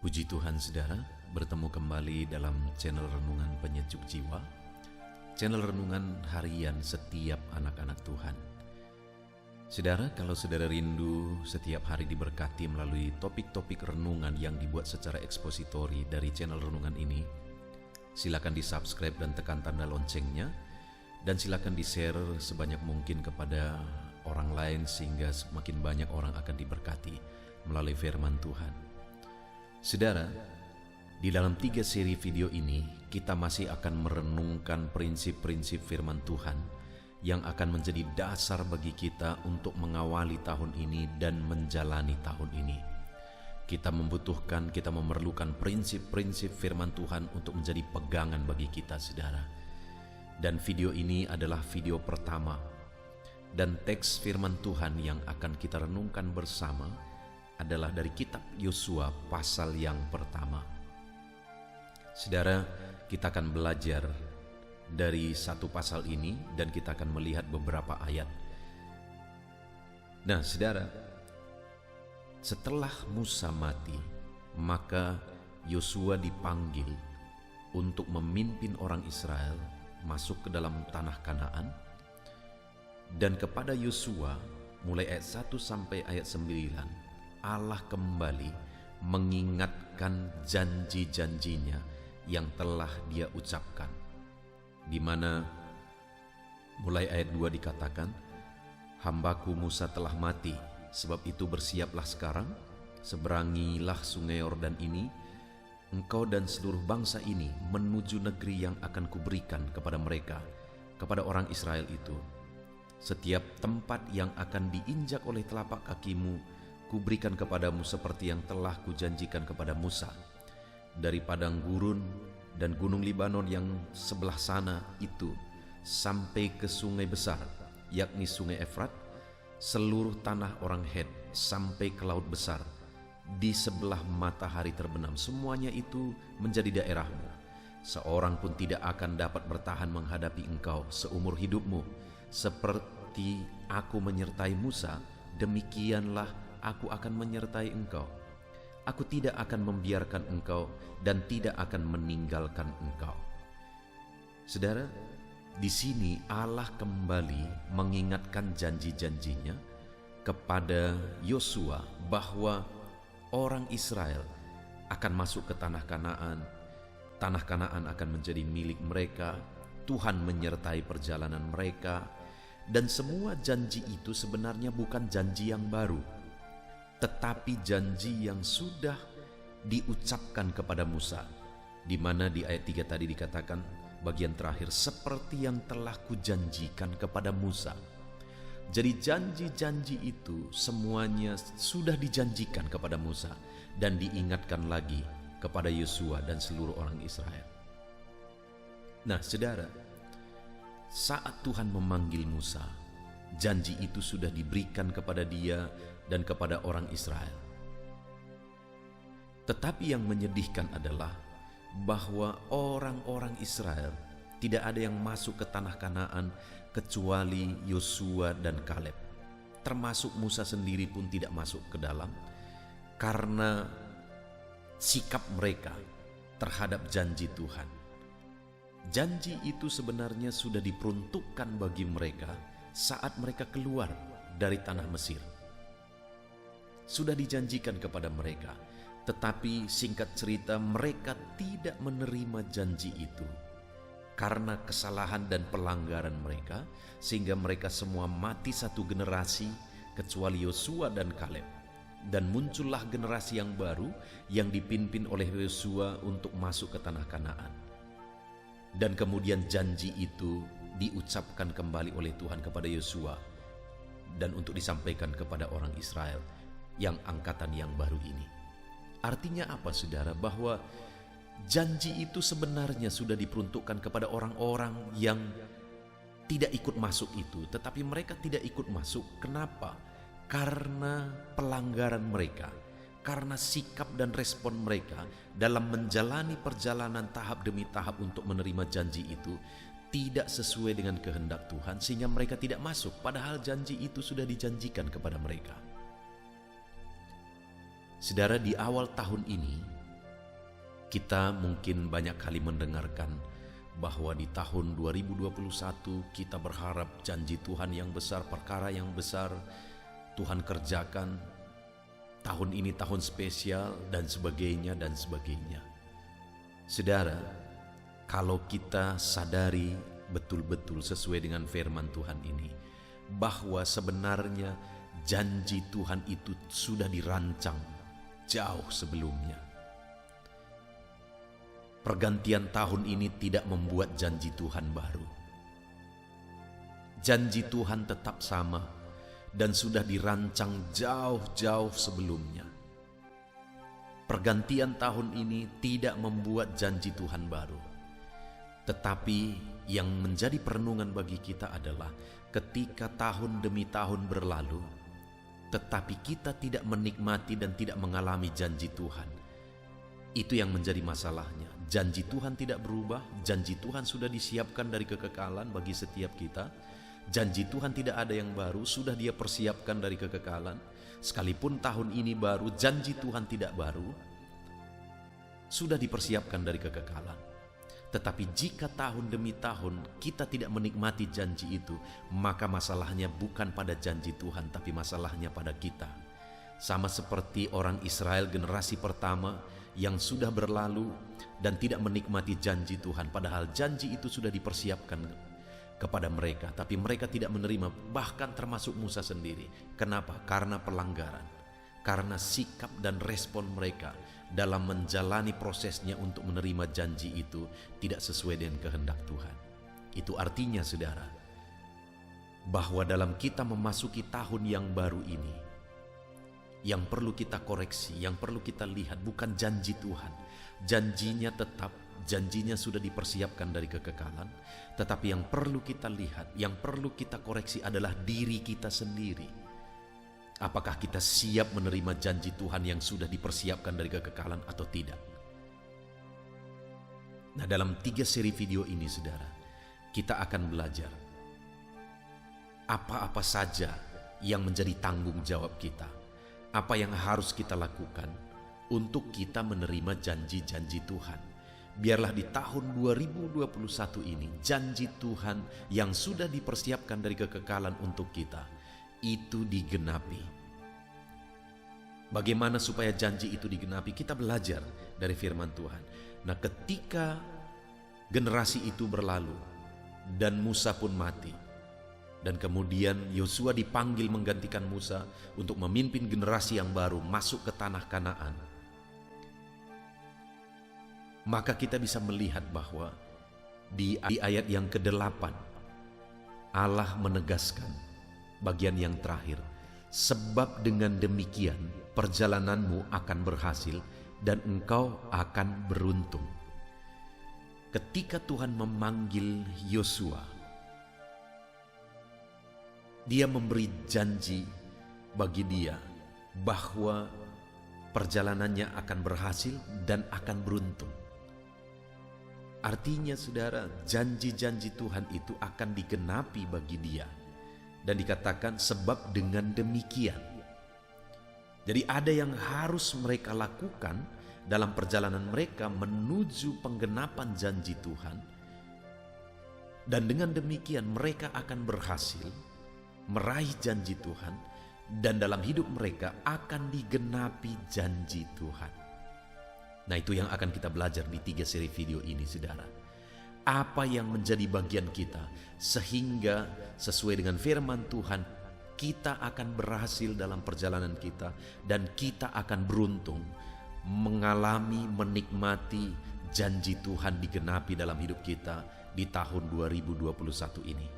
Puji Tuhan saudara, bertemu kembali dalam channel Renungan Penyejuk Jiwa, channel renungan harian setiap anak-anak Tuhan. Saudara, kalau saudara rindu setiap hari diberkati melalui topik-topik renungan yang dibuat secara ekspositori dari channel renungan ini, silakan di-subscribe dan tekan tanda loncengnya, dan silakan di-share sebanyak mungkin kepada orang lain sehingga semakin banyak orang akan diberkati melalui firman Tuhan. Saudara, di dalam 3 seri video ini kita masih akan merenungkan prinsip-prinsip firman Tuhan yang akan menjadi dasar bagi kita untuk mengawali tahun ini dan menjalani tahun ini. Kita memerlukan prinsip-prinsip firman Tuhan untuk menjadi pegangan bagi kita, saudara. Dan video ini adalah video pertama, dan teks firman Tuhan yang akan kita renungkan bersama adalah dari kitab Yosua pasal yang pertama. Saudara, kita akan belajar dari satu pasal ini dan kita akan melihat beberapa ayat. Nah, saudara, setelah Musa mati, maka Yosua dipanggil untuk memimpin orang Israel masuk ke dalam tanah Kanaan. Dan kepada Yosua, mulai ayat 1 sampai ayat 9, Allah kembali mengingatkan janji-janjinya yang telah Dia ucapkan, di mana mulai ayat 2 dikatakan, "Hambaku Musa telah mati, sebab itu bersiaplah sekarang, seberangilah sungai Yordan ini, engkau dan seluruh bangsa ini menuju negeri yang akan kuberikan kepada mereka, kepada orang Israel itu. Setiap tempat yang akan diinjak oleh telapak kakimu, kuberikan kepadamu seperti yang telah kujanjikan kepada Musa. Dari padang gurun dan gunung Libanon yang sebelah sana itu, sampai ke sungai besar, yakni sungai Efrat, seluruh tanah orang Het, sampai ke laut besar, di sebelah matahari terbenam, semuanya itu menjadi daerahmu. Seorang pun tidak akan dapat bertahan menghadapi engkau seumur hidupmu. Seperti aku menyertai Musa, demikianlah aku akan menyertai engkau. Aku tidak akan membiarkan engkau dan tidak akan meninggalkan engkau." Saudara, di sini Allah kembali mengingatkan janji-janjinya kepada Yosua bahwa orang Israel akan masuk ke tanah Kanaan. Tanah Kanaan akan menjadi milik mereka. Tuhan menyertai perjalanan mereka. Dan semua janji itu sebenarnya bukan janji yang baru, tetapi janji yang sudah diucapkan kepada Musa, di mana di ayat 3 tadi dikatakan bagian terakhir, "Seperti yang telah kujanjikan kepada Musa." Jadi janji-janji itu semuanya sudah dijanjikan kepada Musa dan diingatkan lagi kepada Yosua dan seluruh orang Israel. Nah, saudara, saat Tuhan memanggil Musa, janji itu sudah diberikan kepada dia dan kepada orang Israel. Tetapi yang menyedihkan adalah bahwa orang-orang Israel tidak ada yang masuk ke tanah Kanaan kecuali Yosua dan Kaleb. Termasuk Musa sendiri pun tidak masuk ke dalam karena sikap mereka terhadap janji Tuhan. Janji itu sebenarnya sudah diperuntukkan bagi mereka saat mereka keluar dari tanah Mesir. Sudah dijanjikan kepada mereka, tetapi singkat cerita mereka tidak menerima janji itu karena kesalahan dan pelanggaran mereka, sehingga mereka semua mati satu generasi kecuali Yosua dan Kaleb. Dan muncullah generasi yang baru yang dipimpin oleh Yosua untuk masuk ke tanah Kanaan. Dan kemudian janji itu diucapkan kembali oleh Tuhan kepada Yosua dan untuk disampaikan kepada orang Israel yang angkatan yang baru ini. Artinya apa, saudara? Bahwa janji itu sebenarnya sudah diperuntukkan kepada orang-orang yang tidak ikut masuk itu, tetapi mereka tidak ikut masuk. Kenapa? Karena pelanggaran mereka, karena sikap dan respon mereka dalam menjalani perjalanan tahap demi tahap untuk menerima janji itu tidak sesuai dengan kehendak Tuhan, sehingga mereka tidak masuk, padahal janji itu sudah dijanjikan kepada mereka. Saudara, di awal tahun ini Kita mungkin banyak kali mendengarkan bahwa di tahun 2021 kita berharap janji Tuhan yang besar, perkara yang besar Tuhan kerjakan. Tahun ini tahun spesial dan sebagainya dan sebagainya. Saudara, kalau kita sadari betul-betul sesuai dengan firman Tuhan ini, bahwa sebenarnya janji Tuhan itu sudah dirancang jauh sebelumnya. Pergantian tahun ini tidak membuat janji Tuhan baru. Janji Tuhan tetap sama dan sudah dirancang jauh-jauh sebelumnya. Pergantian tahun ini tidak membuat janji Tuhan baru. Tetapi yang menjadi perenungan bagi kita adalah ketika tahun demi tahun berlalu, tetapi kita tidak menikmati dan tidak mengalami janji Tuhan. Itu yang menjadi masalahnya. Janji Tuhan tidak berubah, janji Tuhan sudah disiapkan dari kekekalan bagi setiap kita. Janji Tuhan tidak ada yang baru, sudah Dia persiapkan dari kekekalan. Sekalipun tahun ini baru, janji Tuhan tidak baru, sudah dipersiapkan dari kekekalan. Tetapi jika tahun demi tahun kita tidak menikmati janji itu, maka masalahnya bukan pada janji Tuhan, tapi masalahnya pada kita. Sama seperti orang Israel generasi pertama yang sudah berlalu dan tidak menikmati janji Tuhan, padahal janji itu sudah dipersiapkan kepada mereka, tapi mereka tidak menerima, bahkan termasuk Musa sendiri. Kenapa? Karena pelanggaran, karena sikap dan respon mereka dalam menjalani prosesnya untuk menerima janji itu tidak sesuai dengan kehendak Tuhan. Itu artinya, saudara, bahwa dalam kita memasuki tahun yang baru ini, yang perlu kita koreksi, yang perlu kita lihat bukan janji Tuhan. Janjinya tetap, janjinya sudah dipersiapkan dari kekekalan. Tetapi yang perlu kita lihat, yang perlu kita koreksi adalah diri kita sendiri. Apakah kita siap menerima janji Tuhan yang sudah dipersiapkan dari kekekalan atau tidak? Nah, dalam 3 seri video ini, saudara, kita akan belajar apa-apa saja yang menjadi tanggung jawab kita, apa yang harus kita lakukan untuk kita menerima janji-janji Tuhan. Biarlah di tahun 2021 ini janji Tuhan yang sudah dipersiapkan dari kekekalan untuk kita itu digenapi. Bagaimana supaya janji itu digenapi? Kita belajar dari firman Tuhan. Nah, ketika generasi itu berlalu dan Musa pun mati, dan kemudian Yosua dipanggil menggantikan Musa untuk memimpin generasi yang baru masuk ke tanah Kanaan, maka kita bisa melihat bahwa di ayat yang ke-8 Allah menegaskan bagian yang terakhir, sebab dengan demikian perjalananmu akan berhasil dan engkau akan beruntung. Ketika Tuhan memanggil Yosua, Dia memberi janji bagi dia bahwa perjalanannya akan berhasil dan akan beruntung. Artinya, saudara, janji-janji Tuhan itu akan digenapi bagi dia. Dan dikatakan sebab dengan demikian. Jadi ada yang harus mereka lakukan dalam perjalanan mereka menuju penggenapan janji Tuhan. Dan dengan demikian mereka akan berhasil meraih janji Tuhan. Dan dalam hidup mereka akan digenapi janji Tuhan. Nah, itu yang akan kita belajar di 3 seri video ini, saudara. Apa yang menjadi bagian kita sehingga sesuai dengan firman Tuhan kita akan berhasil dalam perjalanan kita dan kita akan beruntung mengalami, menikmati janji Tuhan digenapi dalam hidup kita di tahun 2021 ini.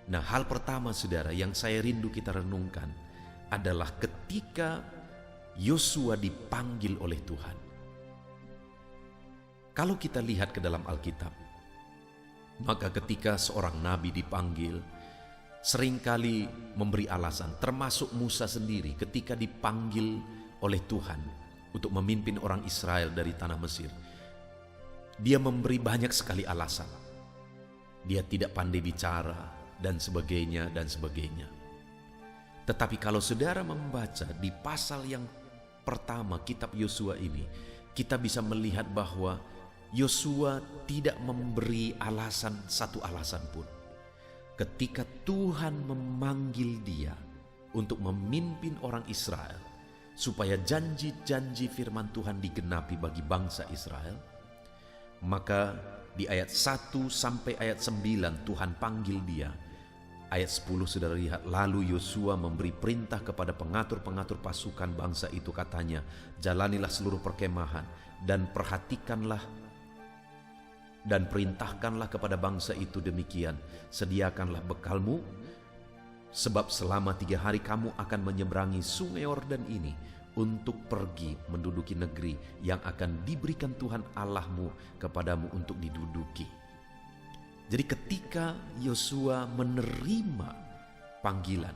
Nah, hal pertama, saudara, yang saya rindu kita renungkan adalah ketika Yosua dipanggil oleh Tuhan. Kalau kita lihat ke dalam Alkitab, maka ketika seorang nabi dipanggil, seringkali memberi alasan, termasuk Musa sendiri ketika dipanggil oleh Tuhan untuk memimpin orang Israel dari tanah Mesir. Dia memberi banyak sekali alasan. Dia tidak pandai bicara dan sebagainya dan sebagainya. Tetapi kalau saudara membaca di pasal yang pertama kitab Yosua ini, kita bisa melihat bahwa Yosua tidak memberi satu alasan pun. Ketika Tuhan memanggil dia untuk memimpin orang Israel, supaya janji-janji firman Tuhan digenapi bagi bangsa Israel, maka di ayat 1 sampai ayat 9 Tuhan panggil dia. Ayat 10 saudara lihat, lalu Yosua memberi perintah kepada pengatur-pengatur pasukan bangsa itu, katanya, jalanilah seluruh perkemahan dan perhatikanlah dan perintahkanlah kepada bangsa itu demikian, sediakanlah bekalmu, sebab selama 3 hari kamu akan menyeberangi sungai Yordan ini untuk pergi menduduki negeri yang akan diberikan Tuhan Allahmu kepadamu untuk diduduki. Jadi ketika Yosua menerima panggilan,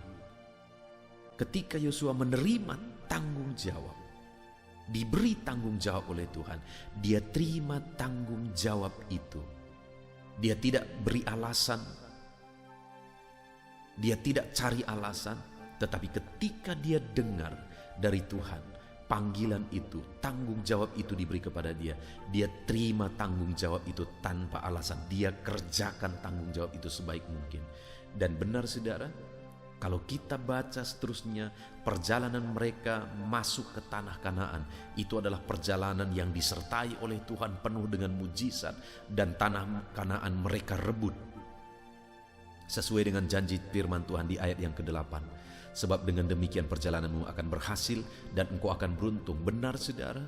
ketika Yosua menerima tanggung jawab, diberi tanggung jawab oleh Tuhan, dia terima tanggung jawab itu. Dia tidak beri alasan, dia tidak cari alasan, tetapi ketika dia dengar dari Tuhan panggilan itu, tanggung jawab itu diberi kepada dia, dia terima tanggung jawab itu tanpa alasan. Dia kerjakan tanggung jawab itu sebaik mungkin. Dan benar saudara, kalau kita baca seterusnya perjalanan mereka masuk ke tanah Kanaan, itu adalah perjalanan yang disertai oleh Tuhan penuh dengan mujizat, dan tanah Kanaan mereka rebut sesuai dengan janji firman Tuhan di ayat yang ke-8. Sebab dengan demikian perjalananmu akan berhasil dan engkau akan beruntung. Benar saudara,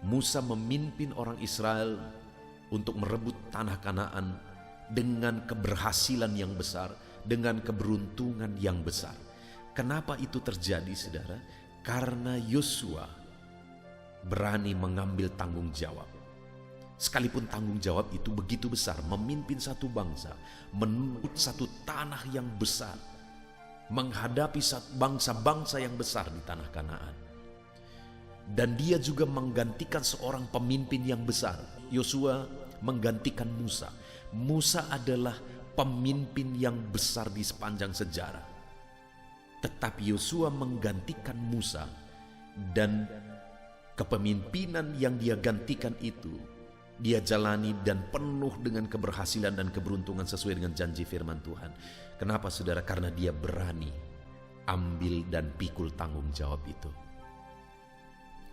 Musa memimpin orang Israel untuk merebut tanah Kanaan dengan keberhasilan yang besar, dengan keberuntungan yang besar. Kenapa itu terjadi saudara? Karena Yosua berani mengambil tanggung jawab. Sekalipun tanggung jawab itu begitu besar, memimpin satu bangsa, menuntut satu tanah yang besar, menghadapi bangsa-bangsa yang besar di tanah Kanaan. Dan dia juga menggantikan seorang pemimpin yang besar. Yosua menggantikan Musa. Musa adalah pemimpin yang besar di sepanjang sejarah. Tetapi Yosua menggantikan Musa, dan kepemimpinan yang dia gantikan itu dia jalani dan penuh dengan keberhasilan dan keberuntungan sesuai dengan janji firman Tuhan. Kenapa saudara? Karena dia berani ambil dan pikul tanggung jawab itu.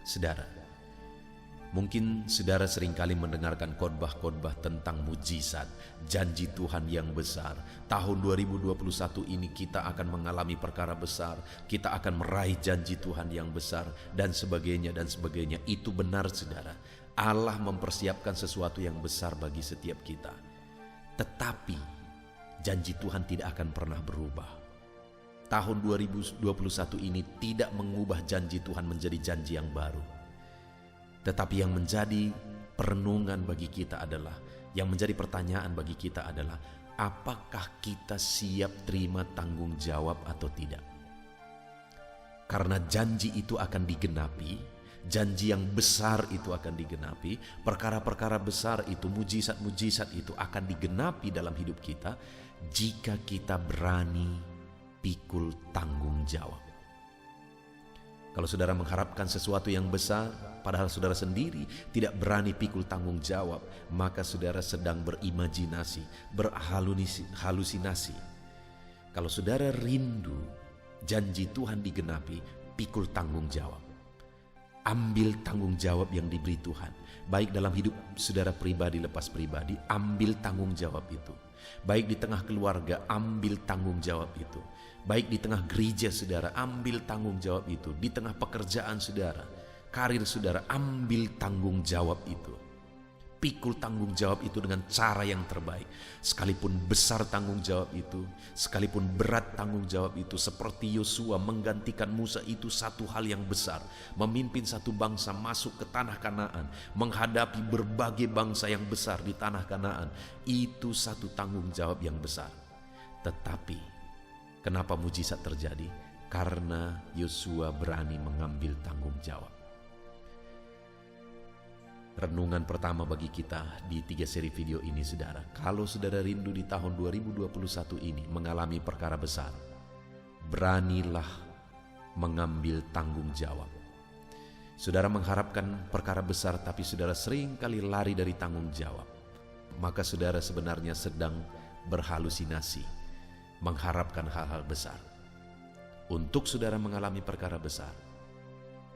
Saudara, mungkin saudara seringkali mendengarkan khotbah-khotbah tentang mujizat, janji Tuhan yang besar. Tahun 2021 ini kita akan mengalami perkara besar, kita akan meraih janji Tuhan yang besar, dan sebagainya dan sebagainya. Itu benar saudara. Allah mempersiapkan sesuatu yang besar bagi setiap kita. Tetapi janji Tuhan tidak akan pernah berubah. Tahun 2021 ini tidak mengubah janji Tuhan menjadi janji yang baru. Tetapi yang menjadi perenungan bagi kita adalah, yang menjadi pertanyaan bagi kita adalah, apakah kita siap terima tanggung jawab atau tidak? Karena janji itu akan digenapi. Janji yang besar itu akan digenapi, perkara-perkara besar itu, mujizat-mujizat itu akan digenapi dalam hidup kita jika kita berani pikul tanggung jawab. Kalau saudara mengharapkan sesuatu yang besar, padahal saudara sendiri tidak berani pikul tanggung jawab, maka saudara sedang berimajinasi, berhalusinasi. Kalau saudara rindu janji Tuhan digenapi, pikul tanggung jawab. Ambil tanggung jawab yang diberi Tuhan. Baik dalam hidup saudara pribadi lepas pribadi, ambil tanggung jawab itu. Baik di tengah keluarga, ambil tanggung jawab itu. Baik di tengah gereja saudara, ambil tanggung jawab itu. Di tengah pekerjaan saudara, karir saudara, ambil tanggung jawab itu. Pikul tanggung jawab itu dengan cara yang terbaik. Sekalipun besar tanggung jawab itu, sekalipun berat tanggung jawab itu, seperti Yosua menggantikan Musa, itu satu hal yang besar. Memimpin satu bangsa masuk ke tanah Kanaan, menghadapi berbagai bangsa yang besar di tanah Kanaan, itu satu tanggung jawab yang besar. Tetapi kenapa mujizat terjadi? Karena Yosua berani mengambil tanggung jawab. Renungan pertama bagi kita di 3 seri video ini saudara. Kalau saudara rindu di tahun 2021 ini mengalami perkara besar, beranilah mengambil tanggung jawab. Saudara mengharapkan perkara besar, tapi saudara sering kali lari dari tanggung jawab. Maka saudara sebenarnya sedang berhalusinasi, mengharapkan hal-hal besar. Untuk saudara mengalami perkara besar,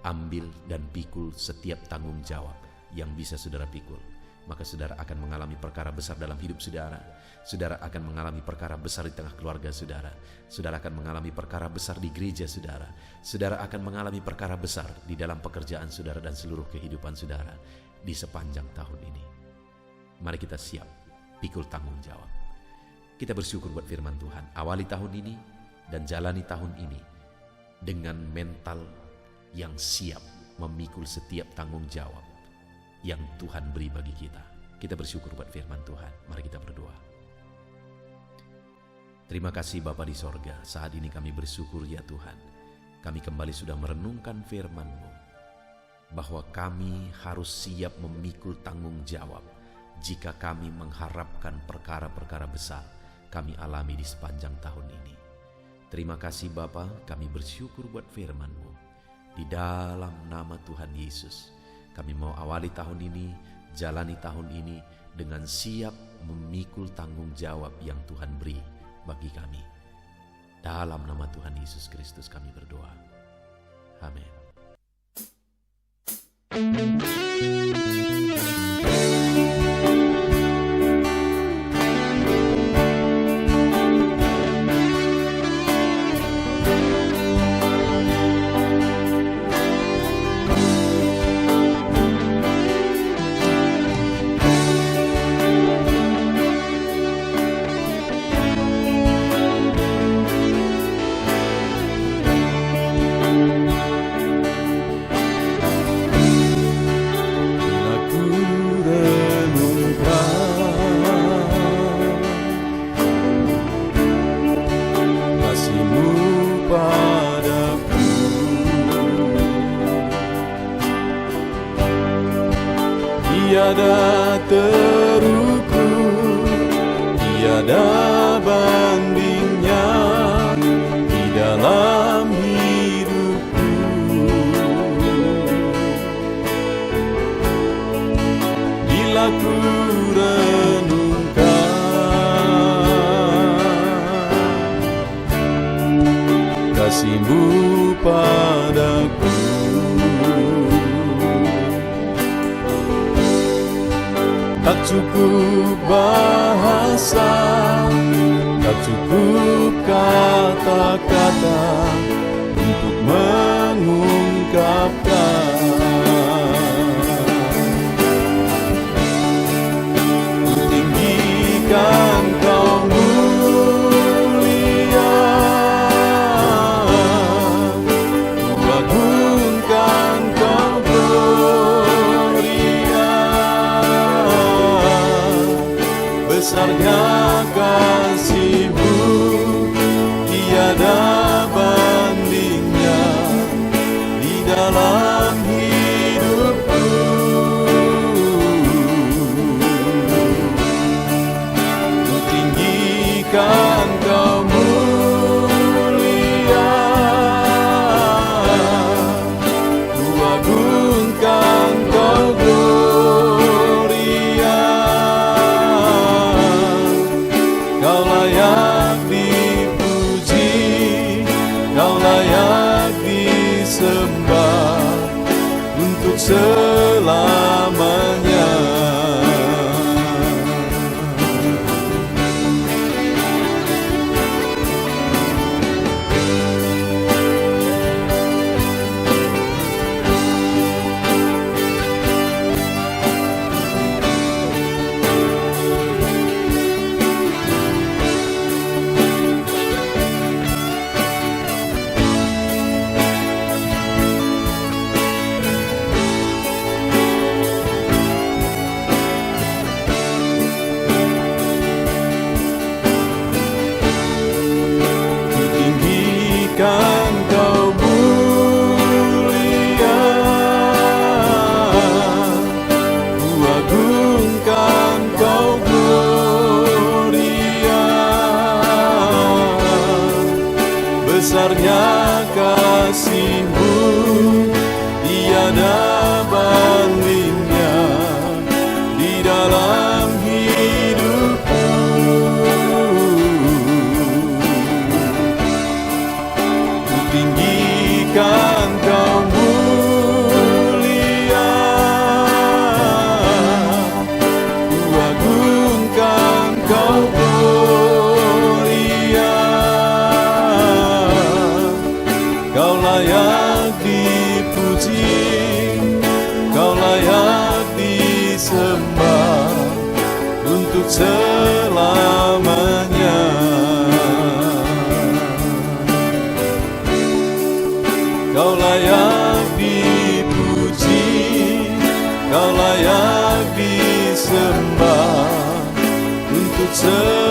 ambil dan pikul setiap tanggung jawab yang bisa saudara pikul. Maka saudara akan mengalami perkara besar dalam hidup saudara. Saudara akan mengalami perkara besar di tengah keluarga saudara. Saudara akan mengalami perkara besar di gereja saudara. Saudara akan mengalami perkara besar di dalam pekerjaan saudara dan seluruh kehidupan saudara di sepanjang tahun ini. Mari kita siap pikul tanggung jawab. Kita bersyukur buat firman Tuhan. Awali tahun ini dan jalani tahun ini dengan mental yang siap memikul setiap tanggung jawab yang Tuhan beri bagi kita. Kita bersyukur buat firman Tuhan. Mari kita berdoa. Terima kasih Bapa di sorga, saat ini kami bersyukur ya Tuhan. Kami kembali sudah merenungkan firman-Mu, bahwa kami harus siap memikul tanggung jawab jika kami mengharapkan perkara-perkara besar kami alami di sepanjang tahun ini. Terima kasih Bapa, kami bersyukur buat firman-Mu. Di dalam nama Tuhan Yesus, kami mau awali tahun ini, jalani tahun ini dengan siap memikul tanggung jawab yang Tuhan beri bagi kami. Dalam nama Tuhan Yesus Kristus kami berdoa. Amin. Tiada terukur, tiada bandingnya di dalam hidupku. Bila ku renungkan kasih-Mu padaku, tak cukup bahasa, tak cukup kata-kata untuk mengungkapkan. Ku tinggikan Kau mulia, ku agungkan Kau gloria. Besarnya kasih-Mu, tiada bandingnya di dalam hidupku. Ku tinggikan Kau mulia, ku agungkan Kau gloria. Kau layak dipuji, Kau layak disembah untuk selamanya. Kan Kau mulia, ku agungkan Kau gloria. Besarnya kasih-Mu, tiada untuk selamanya. Kau layak dipuji, Kau layak disembah untuk selamanya.